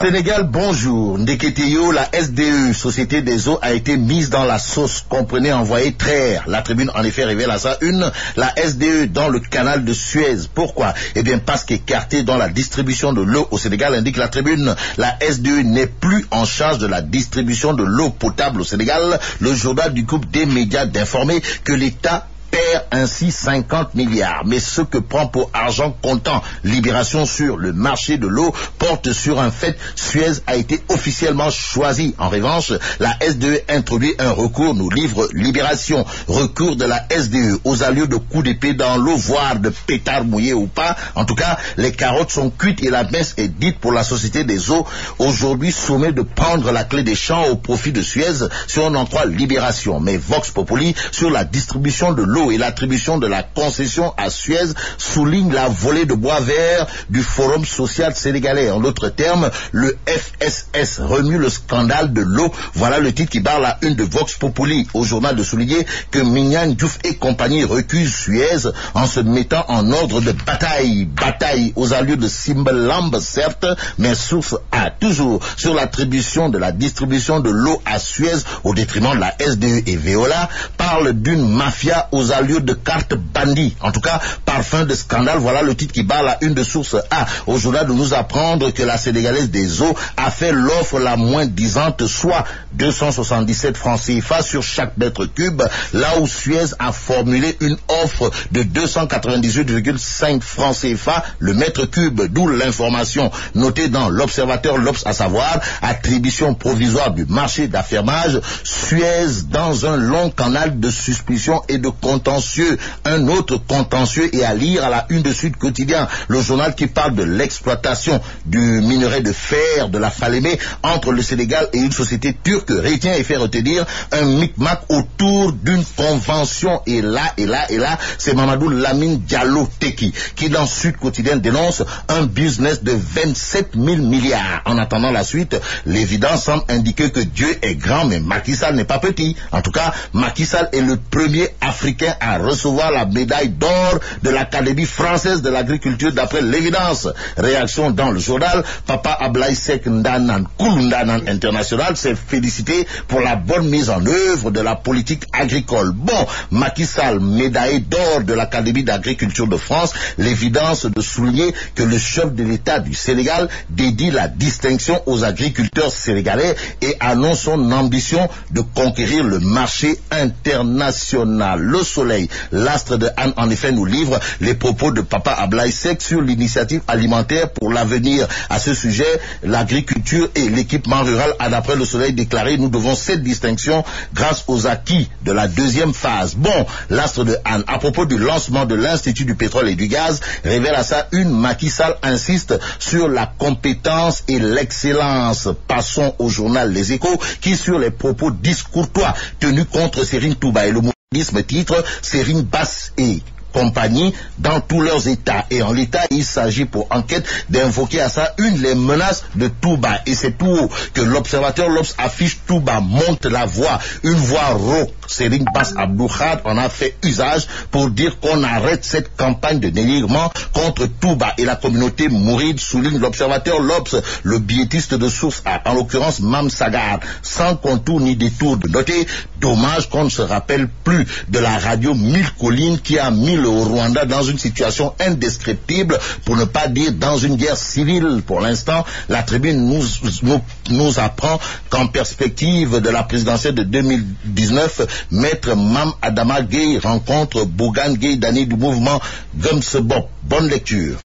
Sénégal, bonjour. Ndeketeyo, la SDE, Société des eaux, a été mise dans la sauce. Comprenez, envoyé traire. La tribune, en effet, révèle à ça la SDE dans le canal de Suez. Pourquoi? Eh bien, parce qu'écartée dans la distribution de l'eau au Sénégal, indique la tribune. La SDE n'est plus en charge de la distribution de l'eau potable au Sénégal. Le journal du groupe des médias d'informer que l'État perd ainsi 50 milliards. Mais ce que prend pour argent comptant Libération sur le marché de l'eau porte sur un fait. Suez a été officiellement choisi. En revanche, la SDE introduit un recours, nous livre Libération. Recours de la SDE aux allures de coups d'épée dans l'eau, voire de pétard mouillé ou pas. En tout cas, les carottes sont cuites et la messe est dite pour la Société des eaux. Aujourd'hui, sommet de prendre la clé des champs au profit de Suez, si on en croit Libération. Mais Vox Populi, sur la distribution de l'eau et l'attribution de la concession à Suez, souligne la volée de bois vert du Forum social sénégalais. En d'autres termes, le FSS remue le scandale de l'eau. Voilà le titre qui barre la une de Vox Populi. Au journal de souligner que Mignane Diouf et compagnie recusent Suez en se mettant en ordre de bataille. Bataille aux allures de Simbalambe, certes, mais source A. Toujours sur l'attribution de la distribution de l'eau à Suez au détriment de la SDE et Veola, parle d'une mafia aux allures de carte bandit. En tout cas, parfum de scandale, voilà le titre qui barre la une de source A. Au journal de nous apprendre que la Sénégalaise des eaux a fait l'offre la moins disante, soit 277 francs CFA sur chaque mètre cube, là où Suez a formulé une offre de 298,5 francs CFA le mètre cube, d'où l'information notée dans l'Observateur l'Obs, à savoir attribution provisoire du marché d'affermage, Suez dans un long canal de suspicion et de contentieux. Un autre contentieux est à lire à la une de Sud Quotidien, le journal qui parle de l'exploitation du minerai de fer de la Falémé entre le Sénégal et une société turque. Retient et fait retenir un micmac autour d'une convention. Et là, c'est Mamadou Lamine Diallo Teki qui dans Sud Quotidien dénonce un business de 27 000 milliards. En attendant la suite, l'évidence semble indiquer que Dieu est grand, mais Macky Sall n'est pas petit. En tout cas, Macky Sall est le premier Africain à recevoir la médaille d'or de l'Académie française de l'agriculture d'après l'évidence. Réaction dans le journal, Papa Ablaye Seck Ndanan Koulundanan International s'est félicité pour la bonne mise en œuvre de la politique agricole. Bon, Macky Sall, médaillé d'or de l'Académie d'agriculture de France, l'évidence de souligner que le chef de l'État du Sénégal dédie la distinction aux agriculteurs sénégalais et annonce son ambition de conquérir le marché international. Le Soleil, l'astre de Anne, en effet, nous livre les propos de Papa Ablaye Seck sur l'initiative alimentaire pour l'avenir. À ce sujet, l'agriculture et l'équipement rural a, d'après le Soleil, déclaré: nous devons cette distinction grâce aux acquis de la deuxième phase. Bon, l'astre de Anne, à propos du lancement de l'Institut du pétrole et du gaz, révèle à ça une. Macky Sall insiste sur la compétence et l'excellence. Passons au journal Les Échos, qui, sur les propos discourtois tenus contre Serigne Touba et le mouridisme, titre Serigne Bass et compagnie dans tous leurs états. Et en l'état, il s'agit pour enquête d'invoquer à ça les menaces de Touba. Et c'est tout haut que l'Observateur l'Obs affiche Touba monte la voix, une voix rauque. Serigne Bass Abdou Khad en a fait usage pour dire qu'on arrête cette campagne de dénigrement contre Touba et la communauté mouride, souligne l'Observateur l'Obs, le biétiste de source A, en l'occurrence Mam Sagar, sans contour ni détour de noter. Dommage qu'on ne se rappelle plus de la radio 1000 collines qui a mis le Rwanda dans une situation indescriptible, pour ne pas dire dans une guerre civile. Pour l'instant, la tribune nous apprend qu'en perspective de la présidentielle de 2019, Maître Mam Adama Gueye rencontre Bougane Gueye Dany du mouvement Gumsebop. Bonne lecture.